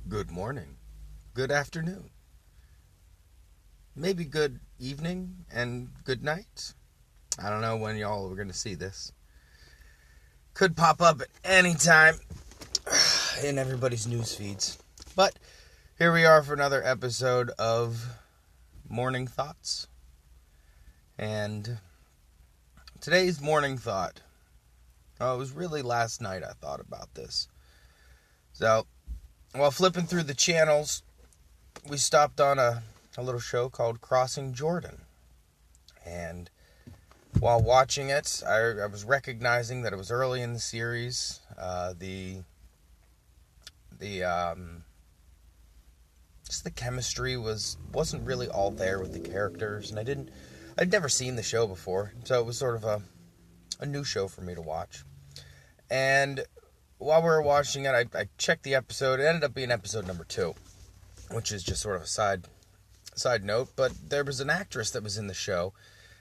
Good morning, good afternoon, maybe good evening, and good night. I don't know when y'all are going to see this. Could pop up at any time in everybody's news feeds. But here we are for another episode of Morning Thoughts. And today's morning thought, it was really last night I thought about this. So, while flipping through the channels, we stopped on a little show called Crossing Jordan. And while watching it, I was recognizing that it was early in the series. Just the chemistry wasn't really all there with the characters, and I'd never seen the show before, so it was sort of a new show for me to watch. And while we were watching it, I checked the episode. It ended up being episode number 2, which is just sort of a side note. But there was an actress that was in the show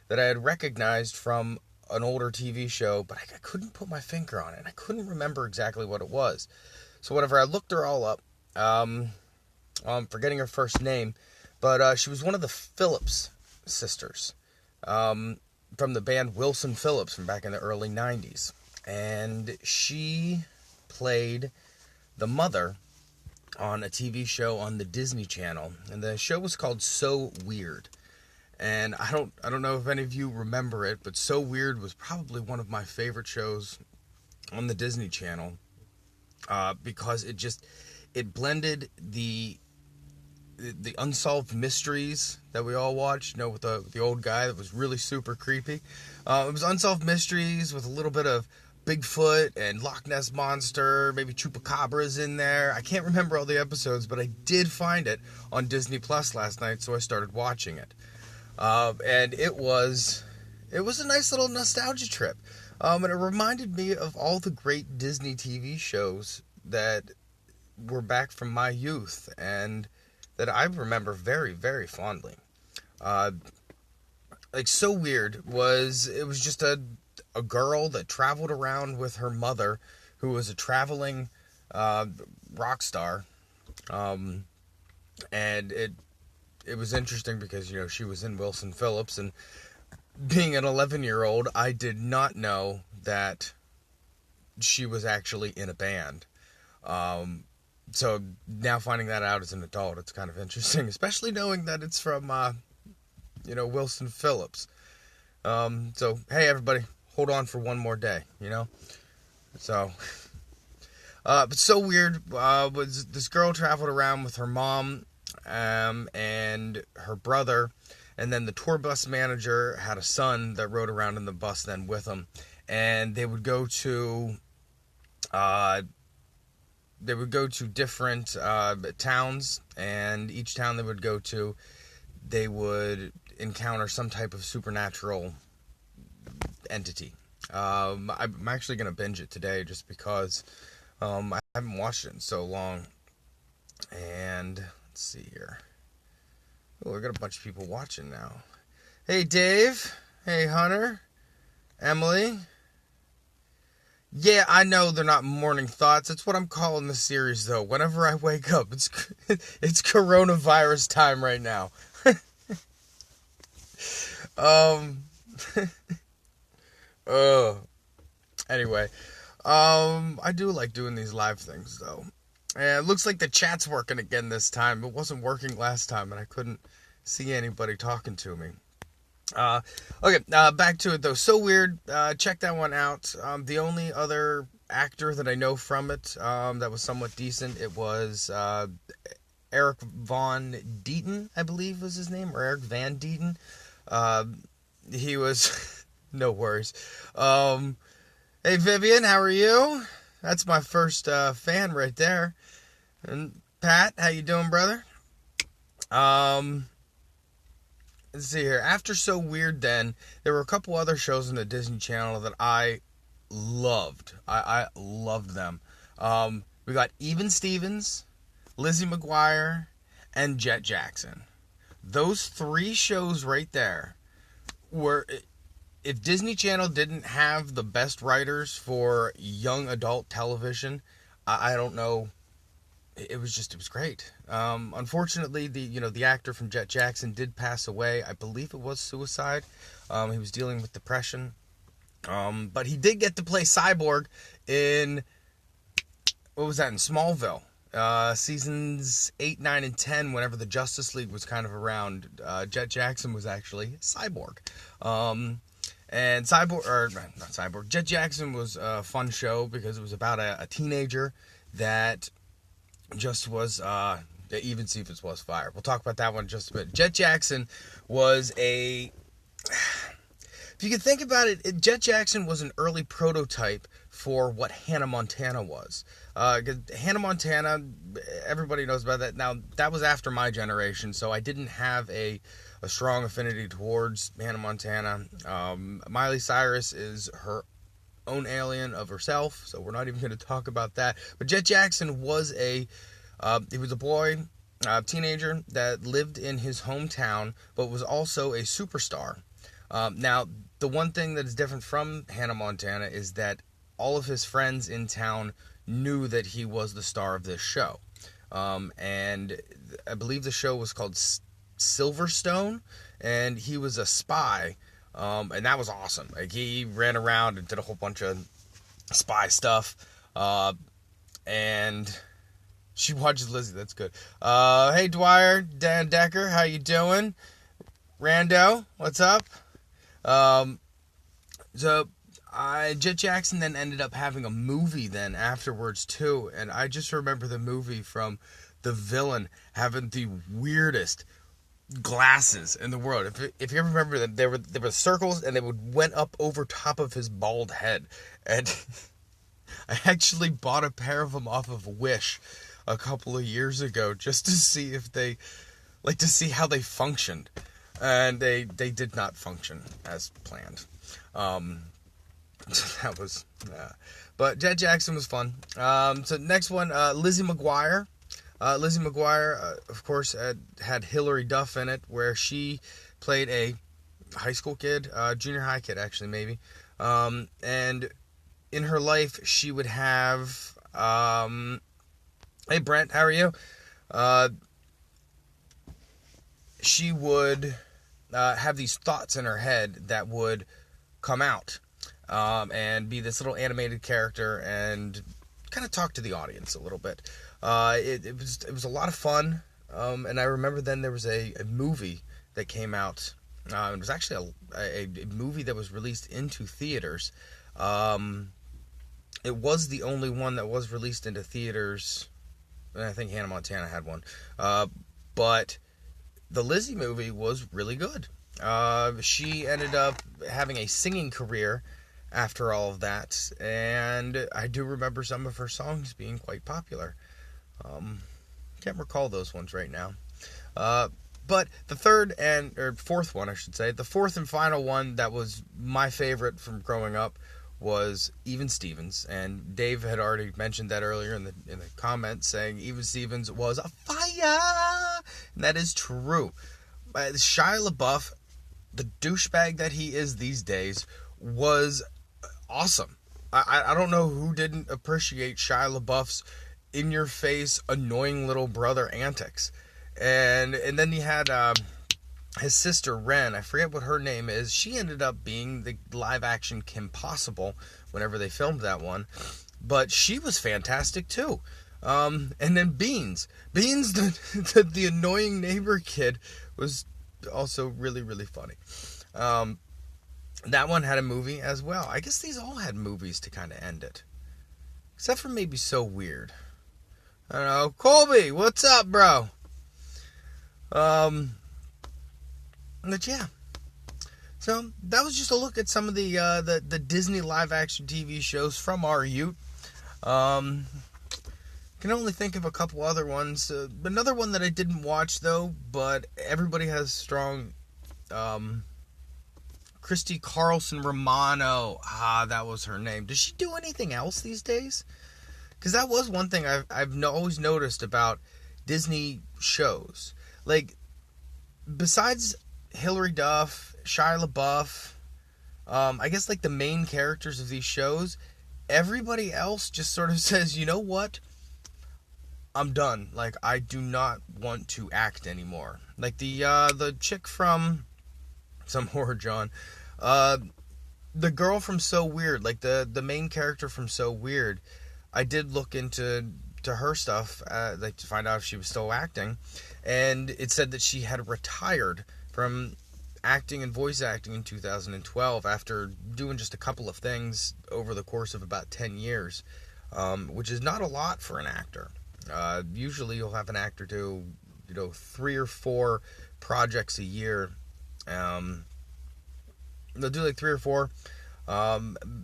that I had recognized from an older TV show, but I couldn't put my finger on it. And I couldn't remember exactly what it was. So whenever I looked her all up, I'm forgetting her first name, but she was one of the Phillips sisters from the band Wilson Phillips from back in the early 90s. And she played the mother on a TV show on the Disney Channel, and the show was called So Weird. And I don't know if any of you remember it, but So Weird was probably one of my favorite shows on the Disney Channel, because it blended the unsolved mysteries that we all watched, with the old guy that was really super creepy. It was unsolved mysteries with a little bit of Bigfoot and Loch Ness Monster, maybe Chupacabras in there. I can't remember all the episodes, but I did find it on Disney Plus last night, so I started watching it. And it was a nice little nostalgia trip. And it reminded me of all the great Disney TV shows that were back from my youth and that I remember very, very fondly. So Weird was just a girl that traveled around with her mother, who was a traveling rock star. And it was interesting because, she was in Wilson Phillips, and being an 11-year-old, I did not know that she was actually in a band. So now finding that out as an adult, it's kind of interesting, especially knowing that it's from, Wilson Phillips. So, hey, everybody, hold on for one more day, So, but So Weird was this girl traveled around with her mom and her brother, and then the tour bus manager had a son that rode around in the bus then with them, and they would go to different towns, and each town they would go to, they would encounter some type of supernatural entity. I'm actually going to binge it today just because I haven't watched it in so long. And let's see here. Oh, we got a bunch of people watching now. Hey, Dave. Hey, Hunter. Emily. Yeah, I know they're not morning thoughts. That's what I'm calling the series, though. Whenever I wake up, it's coronavirus time right now. Anyway, I do like doing these live things, though. And it looks like the chat's working again this time. It wasn't working last time, and I couldn't see anybody talking to me. Okay, back to it, though. So Weird, check that one out. The only other actor that I know from it, that was somewhat decent, it was, Eric Von Deeten, I believe was his name, or Eric Van Deeten. He was, no worries. Hey, Vivian, how are you? That's my first, fan right there. And Pat, how you doing, brother? Let's see here. After So Weird, then, there were a couple other shows on the Disney Channel that I loved. I loved them. We got Even Stevens, Lizzie McGuire, and Jett Jackson. Those 3 shows right there were... If Disney Channel didn't have the best writers for young adult television, I don't know it was great. Unfortunately, the actor from Jett Jackson did pass away. I believe it was suicide. He was dealing with depression. But he did get to play Cyborg in, what was that, in Smallville. Seasons 8, 9, and 10, whenever the Justice League was kind of around, Jett Jackson was actually Cyborg. And Jett Jackson was a fun show because it was about a teenager that just was, even Stevens was fired. We'll talk about that one in just a bit. Jett Jackson was if you could think about it, Jett Jackson was an early prototype for what Hannah Montana was. Hannah Montana, everybody knows about that. Now, that was after my generation, so I didn't have a strong affinity towards Hannah Montana. Miley Cyrus is her own alien of herself, so we're not even going to talk about that. But Jett Jackson was he was a boy, teenager that lived in his hometown, but was also a superstar. Now, the one thing that is different from Hannah Montana is that all of his friends in town knew that he was the star of this show. And I believe the show was called Silverstone, and he was a spy. And that was awesome. Like, he ran around and did a whole bunch of spy stuff. And she watches Lizzie. That's good. Hey, Dwyer, Dan Decker, how you doing? Rando, what's up? Jett Jackson then ended up having a movie then afterwards too, and I just remember the movie from the villain having the weirdest glasses in the world. If you remember them, there were circles and they went up over top of his bald head, and I actually bought a pair of them off of Wish a couple of years ago just to see if they, to see how they functioned. And they did not function as planned. That was, but Jett Jackson was fun. So next one, Lizzie McGuire. Lizzie McGuire, of course, had Hilary Duff in it, where she played a high school kid, junior high kid, actually, maybe. And in her life, she would have, hey, Brent, how are you? She would have these thoughts in her head that would come out and be this little animated character and kind of talk to the audience a little bit. It was a lot of fun, and I remember then there was a movie that came out. It was actually a movie that was released into theaters. It was the only one that was released into theaters, and I think Hannah Montana had one. But the Lizzie movie was really good. She ended up having a singing career after all of that, and I do remember some of her songs being quite popular. Can't recall those ones right now. But the fourth one, I should say, the fourth and final one that was my favorite from growing up was Even Stevens, and Dave had already mentioned that earlier in the comments, saying Even Stevens was a fire, and that is true. Shia LaBeouf, the douchebag that he is these days, was awesome. I don't know who didn't appreciate Shia LaBeouf's in-your-face, annoying little brother antics. And then he had his sister, Ren. I forget what her name is. She ended up being the live-action Kim Possible whenever they filmed that one. But she was fantastic, too. And then Beans. Beans, the annoying neighbor kid, was also really, really funny. That one had a movie as well. I guess these all had movies to kind of end it. Except for maybe So Weird. I don't know. Colby, what's up, bro? But yeah. So that was just a look at some of the Disney live-action TV shows from our youth. Can only think of a couple other ones. Another one that I didn't watch, though, but everybody has strong... Christy Carlson Romano. That was her name. Does she do anything else these days? Because that was one thing I've always noticed about Disney shows. Like, besides Hilary Duff, Shia LaBeouf, I guess, like, the main characters of these shows, everybody else just sort of says, you know what? I'm done. Like, I do not want to act anymore. Like, the chick from some horror, John, the girl from So Weird, like the main character from So Weird, I did look into her stuff, like to find out if she was still acting, and it said that she had retired from acting and voice acting in 2012 after doing just a couple of things over the course of about 10 years, which is not a lot for an actor. Usually you'll have an actor do, 3 or 4 projects a year. They'll do like 3 or 4,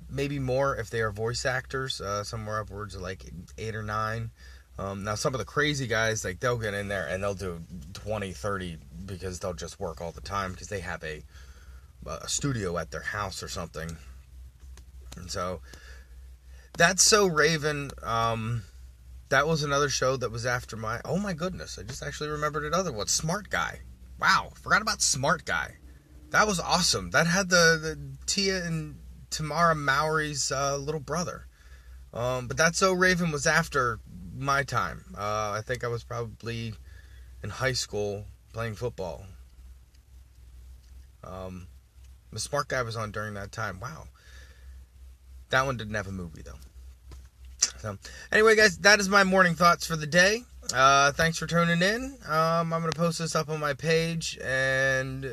maybe more if they are voice actors, somewhere upwards of like 8 or 9. Now some of the crazy guys, like, they'll get in there and they'll do 20, 30 because they'll just work all the time because they have a studio at their house or something. And so that's So Raven. That was another show that was after my... Oh my goodness, I just actually remembered another one. Smart Guy. Wow, forgot about Smart Guy. That was awesome. That had the Tia and Tamara Mowry's little brother. But that So Raven was after my time. I think I was probably in high school playing football. The Smart Guy was on during that time. Wow. That one didn't have a movie, though. So, anyway, guys, that is my morning thoughts for the day. Thanks for tuning in. I'm going to post this up on my page, and